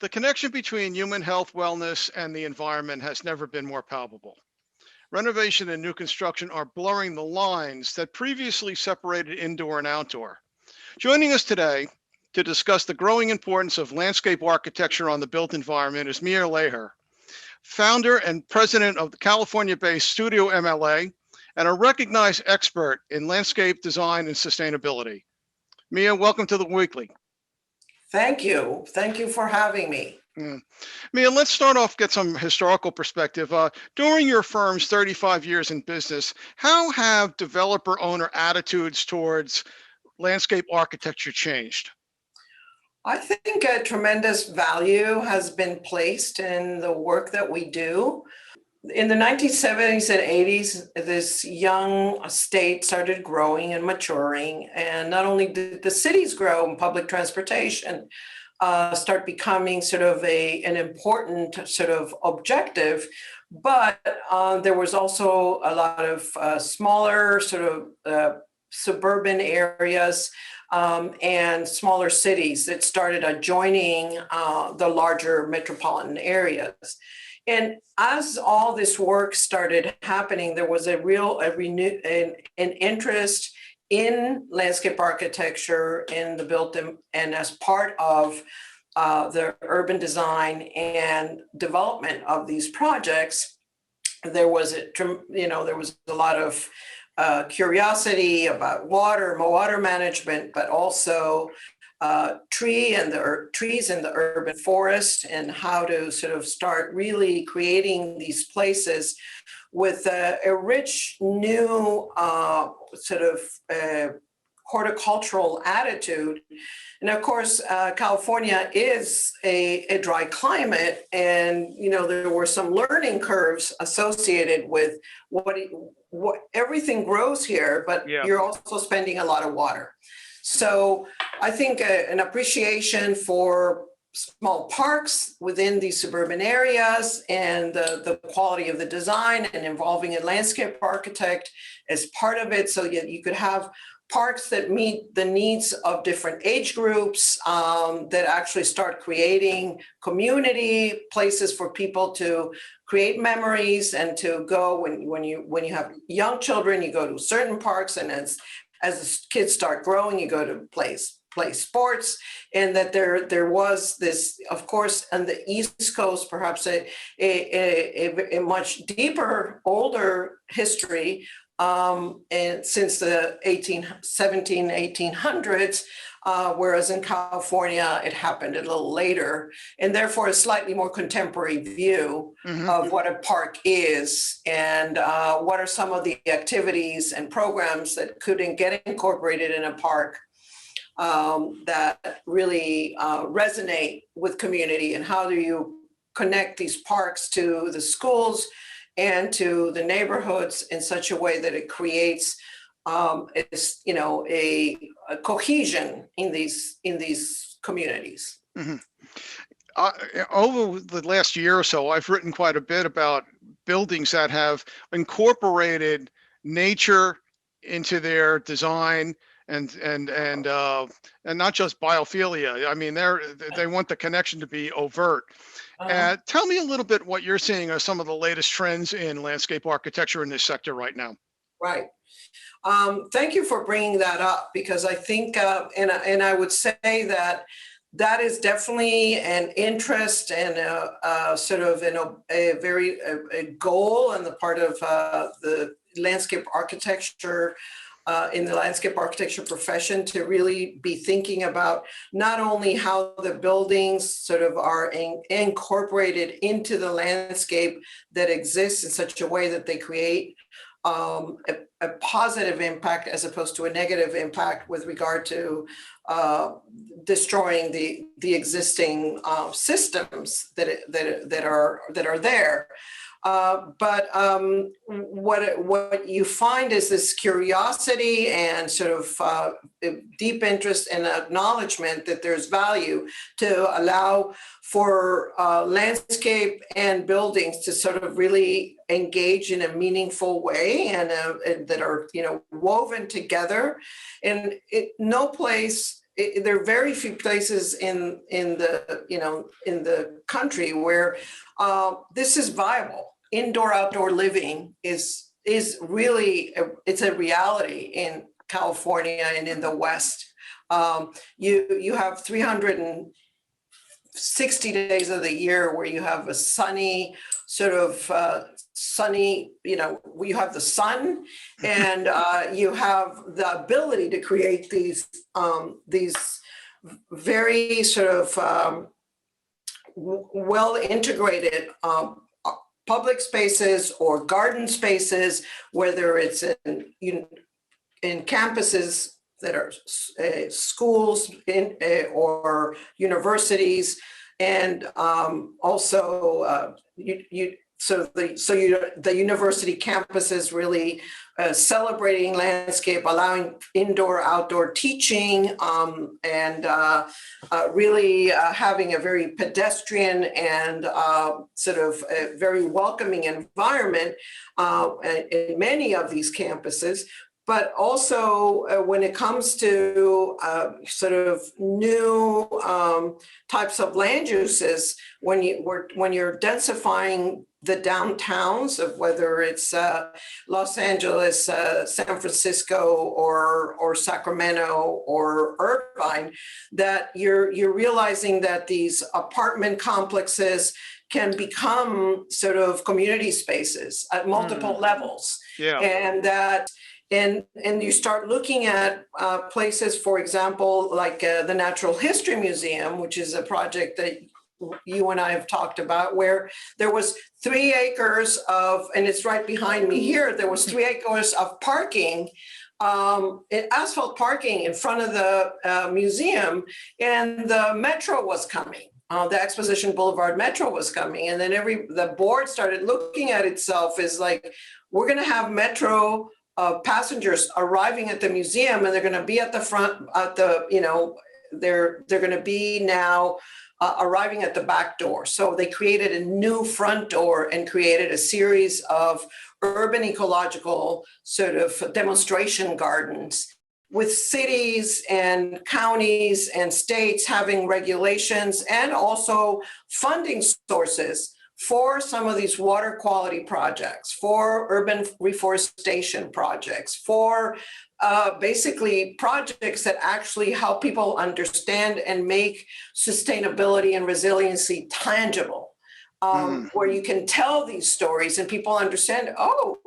The connection between human health, wellness, and the environment has never been more palpable. Renovation and new construction are blurring the lines that previously separated indoor and outdoor. Joining us today to discuss the growing importance of landscape architecture on the built environment is Mia Lehrer, founder and president of the California-based Studio-MLA and a recognized expert in landscape design and sustainability. Mia, welcome to the Weekly. Thank you. Thank you for having me. Mia, let's start off, get some historical perspective. During your firm's 35 years in business, how have developer owner attitudes towards landscape architecture changed? I think a tremendous value has been placed in the work that we do. In the 1970s and 80s, this young state started growing and maturing. And not only did the cities grow and public transportation start becoming sort of an important sort of objective, but there was also a lot of smaller sort of suburban areas and smaller cities that started adjoining the larger metropolitan areas. And as all this work started happening, there was a real an interest in landscape architecture in the built and as part of the urban design and development of these projects. There was a lot of curiosity about water management, but also trees in the urban forest and how to sort of start really creating these places with a rich new sort of horticultural attitude. And of course, California is a dry climate, and there were some learning curves associated with what everything grows here, but you're also spending a lot of water. So I think an appreciation for small parks within these suburban areas and the quality of the design and involving a landscape architect as part of it, so you could have parks that meet the needs of different age groups, that actually start creating community places for people to create memories and to go when you have young children, you go to certain parks, and as the kids start growing, you go to play sports. And that there was this, of course, on the East Coast, perhaps a much deeper, older history, and since the 1800s, whereas in California, it happened a little later, and therefore a slightly more contemporary view of what a park is and what are some of the activities and programs that couldn't get incorporated in a park that really resonate with community, and how do you connect these parks to the schools and to the neighborhoods in such a way that it creates a cohesion in these communities. Over the last year or so, I've written quite a bit about buildings that have incorporated nature into their design and not just biophilia. I mean, they want the connection to be overt. Tell me a little bit what you're seeing are some of the latest trends in landscape architecture in this sector right now. Right. Thank you for bringing that up, because I think, and I would say that is definitely an interest and sort of a goal on the part of the landscape architecture, in the landscape architecture profession, to really be thinking about not only how the buildings sort of are incorporated into the landscape that exists in such a way that they create a positive impact as opposed to a negative impact with regard to destroying the existing systems that are there. But what you find is this curiosity and sort of deep interest and acknowledgement that there's value to allow for landscape and buildings to sort of really engage in a meaningful way and that are woven together. And no place there are very few places in the country where this is viable. Indoor outdoor living is really it's a reality in California and in the West. You have 360 days of the year where you have a sunny sort of you have the sun, and you have the ability to create these very sort of well integrated public spaces or garden spaces, whether it's in campuses that are schools or universities, and also the university campuses really celebrating landscape, allowing indoor outdoor teaching, and really having a very pedestrian and sort of a very welcoming environment in many of these campuses. But also when it comes to sort of new types of land uses, when you're densifying the downtowns of whether it's Los Angeles, San Francisco, or Sacramento or Irvine, that you're realizing that these apartment complexes can become sort of community spaces at multiple levels. Yeah. And that and you start looking at places, for example, like the Natural History Museum, which is a project that you and I have talked about, where there was 3 acres of, and it's right behind me here, there was 3 acres of parking, asphalt parking in front of the museum, and the metro was coming. The Exposition Boulevard Metro was coming, and then the board started looking at itself as like, we're going to have metro passengers arriving at the museum, and they're going to be at the front, they're going to be now arriving at the back door. So they created a new front door and created a series of urban ecological sort of demonstration gardens, with cities and counties and states having regulations and also funding sources for some of these water quality projects, for urban reforestation projects, for basically projects that actually help people understand and make sustainability and resiliency tangible, where you can tell these stories and people understand, oh,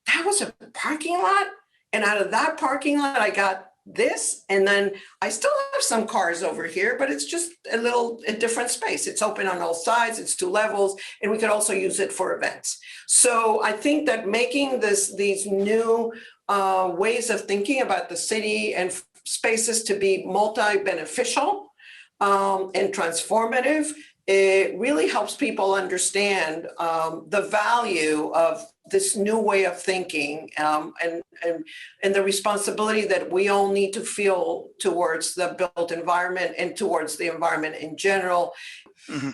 that was a parking lot, and out of that parking lot, I got this, and then I still have some cars over here, but it's just a different space. It's open on all sides, it's 2 levels, and we could also use it for events. So I think that making these new ways of thinking about the city and spaces to be multi-beneficial and transformative, it really helps people understand the value of this new way of thinking, and the responsibility that we all need to feel towards the built environment and towards the environment in general. Mm-hmm.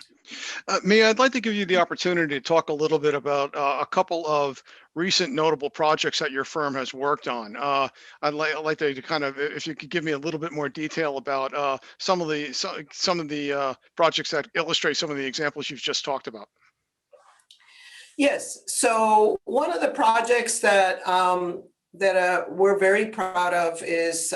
Mia, I'd like to give you the opportunity to talk a little bit about a couple of recent notable projects that your firm has worked on. I'd like to kind of, if you could give me a little bit more detail about some of the projects that illustrate some of the examples you've just talked about. Yes. So one of the projects that we're very proud of is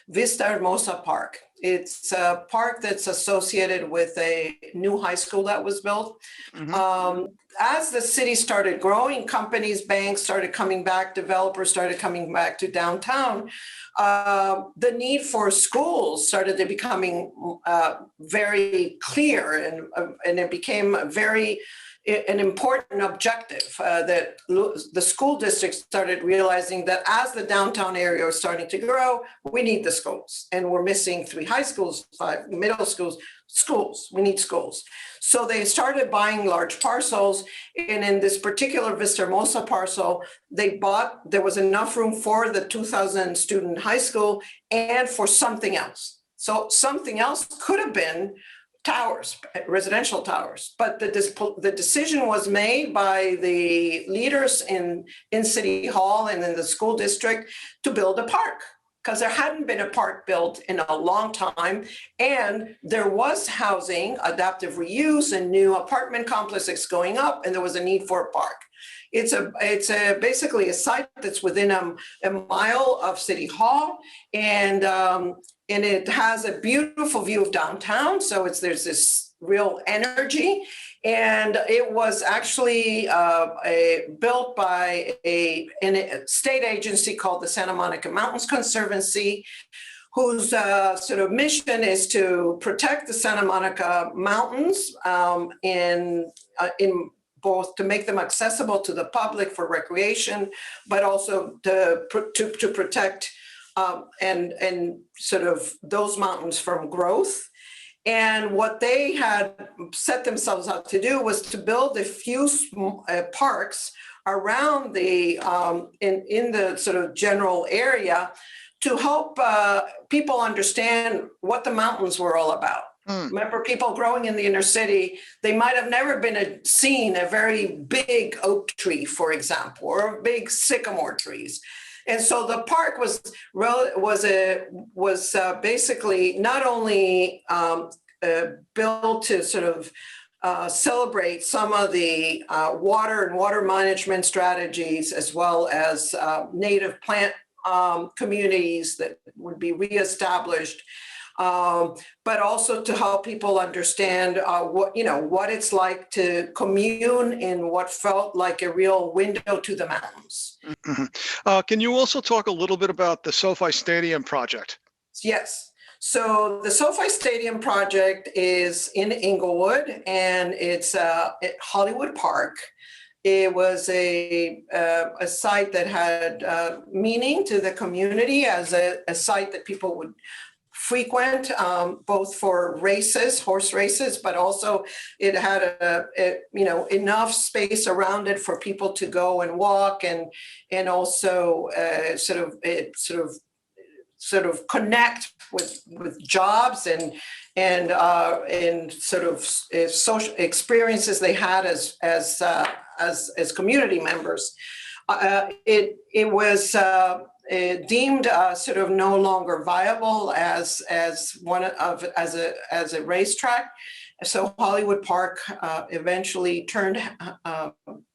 Vista Hermosa Park. It's a park that's associated with a new high school that was built. Mm-hmm. As the city started growing, companies, banks started coming back, developers started coming back to downtown. The need for schools started to becoming very clear, and it became an important objective that the school district started realizing that as the downtown area was starting to grow, we need the schools, and we're missing 3 high schools, 5 middle schools. We need schools. So they started buying large parcels, and in this particular Vista Hermosa parcel, there was enough room for the 2,000 student high school and for something else. So something else could have been towers, residential towers, but the decision was made by the leaders in City Hall and in the school district to build a park. because there hadn't been a park built in a long time, and there was housing, adaptive reuse, and new apartment complexes going up, and there was a need for a park. It's basically a site that's within a mile of City Hall, and it has a beautiful view of downtown. So there's this real energy, and it was actually built by a state agency called the Santa Monica Mountains Conservancy, whose sort of mission is to protect the Santa Monica Mountains in both to make them accessible to the public for recreation, but also to protect and sort of those mountains from growth. And what they had set themselves out to do was to build a few parks around the in the sort of general area to help people understand what the mountains were all about. Remember, people growing in the inner city, they might have never seen a very big oak tree, for example, or big sycamore trees. And so the park was basically not only built to sort of celebrate some of the water and water management strategies, as well as native plant communities that would be reestablished, but also to help people understand what it's like to commune in what felt like a real window to the mountains. Mm-hmm. Can you also talk a little bit about the SoFi Stadium project? Yes. So the SoFi Stadium project is in Inglewood, and it's at Hollywood Park. It was a site that had meaning to the community as a site that people would frequent, both for races, horse races, but also it had enough space around it for people to go and walk, and also sort of connect with jobs and sort of social experiences they had as community members. It was deemed sort of no longer viable as a racetrack. So Hollywood Park eventually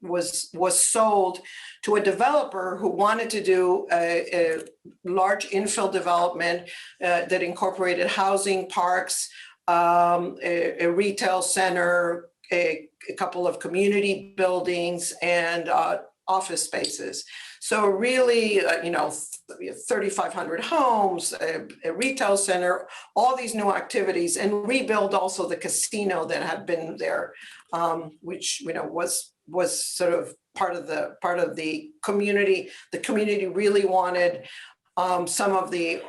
was sold to a developer who wanted to do a large infill development that incorporated housing, parks, a retail center, a couple of community buildings, and office spaces. So really, 3,500 homes, a retail center, all these new activities, and rebuild also the casino that had been there, which was sort of part of the community. The community really wanted some of the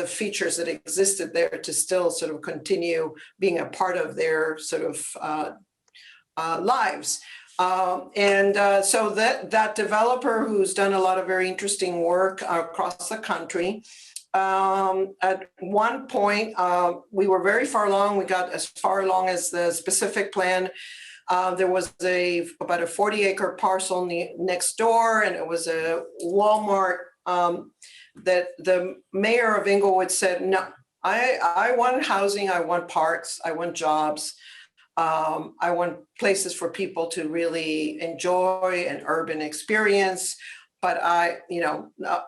features that existed there to still sort of continue being a part of their sort of lives. So that developer, who's done a lot of very interesting work across the country, at one point, we were very far along. We got as far along as the specific plan. There was about a 40-acre parcel next door, and it was a Walmart that the mayor of Inglewood said, no, I want housing, I want parks, I want jobs. I want places for people to really enjoy an urban experience, but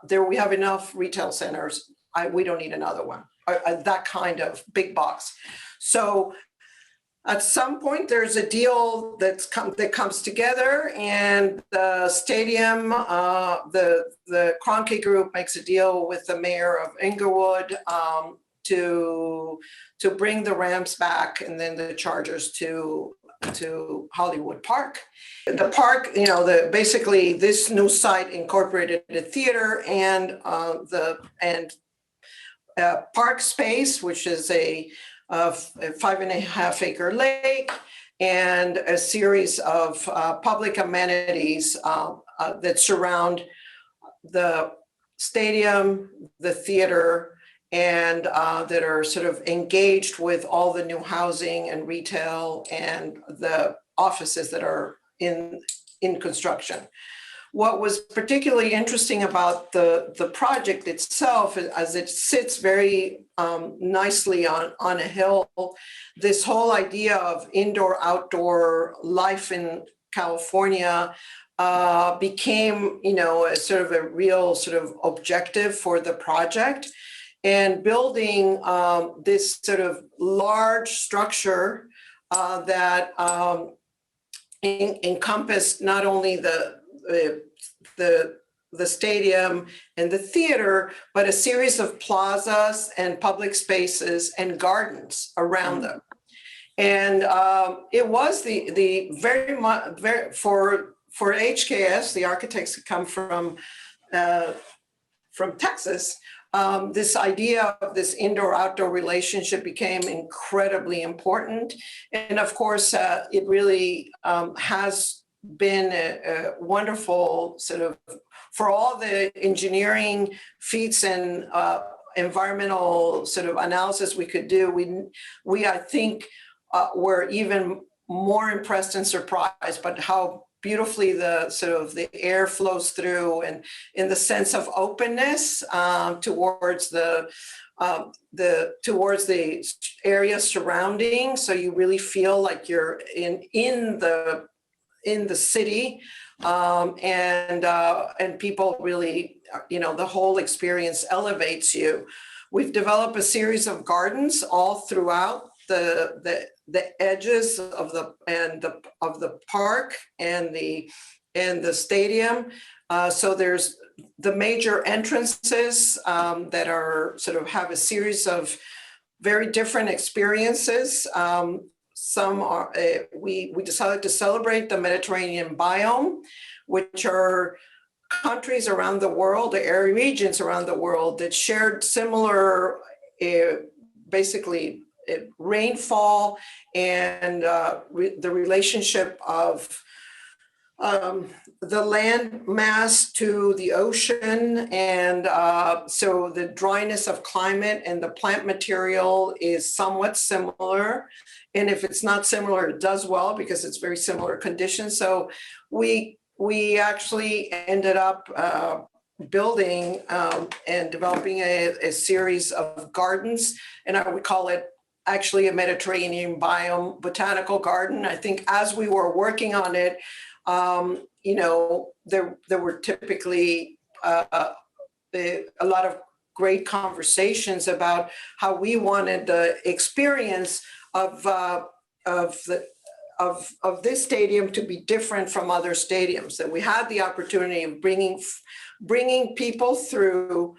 there we have enough retail centers. We don't need another one, that kind of big box. So at some point, there's a deal that comes together, and the stadium, the Kroenke Group makes a deal with the mayor of Inglewood to bring the ramps back, and then the chargers to Hollywood Park. The park, basically this new site incorporated a theater and park space, which is a 5.5-acre lake, and a series of public amenities that surround the stadium, the theater, and that are sort of engaged with all the new housing and retail and the offices that are in construction. what was particularly interesting about the project itself, as it sits very nicely on a hill, this whole idea of indoor-outdoor life in California became, a sort of a real sort of objective for the project. And building this sort of large structure that encompassed not only the stadium and the theater, but a series of plazas and public spaces and gardens around them. And it was the very much for HKS, the architects that come from Texas. This idea of this indoor-outdoor relationship became incredibly important. And of course, it really has been a wonderful sort of, for all the engineering feats and environmental sort of analysis we could do, we I think, were even more impressed and surprised by how beautifully the sort of the air flows through, and in the sense of openness towards the area surrounding. So you really feel like you're in the city, and people really, the whole experience elevates you. We've developed a series of gardens all throughout the edges of the park and the stadium. So there's the major entrances that are sort of have a series of very different experiences. Some are we decided to celebrate the Mediterranean biome, which are countries around the world, the area regions around the world that shared similar basically rainfall and the relationship of the land mass to the ocean. And so the dryness of climate and the plant material is somewhat similar. And if it's not similar, it does well because it's very similar conditions. So we actually ended up building and developing a series of gardens, and I would call it actually a Mediterranean biome botanical garden. I think as we were working on it, there were typically a lot of great conversations about how we wanted the experience of this stadium to be different from other stadiums. That we had the opportunity of bringing people through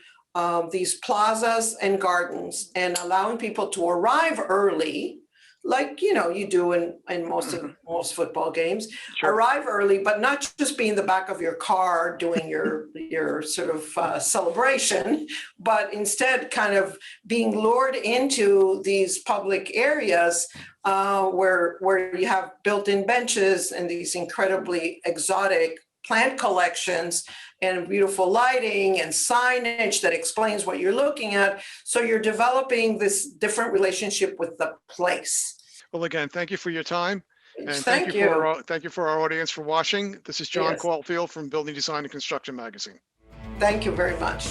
these plazas and gardens and allowing people to arrive early, like you do in most football games. Sure. Arrive early, but not just be in the back of your car doing your sort of celebration, but instead kind of being lured into these public areas where you have built-in benches and these incredibly exotic plant collections and beautiful lighting and signage that explains what you're looking at. So you're developing this different relationship with the place. Well, again, thank you for your time. And thank you. Thank you for our audience for watching. This is John Caulfield from Building Design and Construction Magazine. Thank you very much.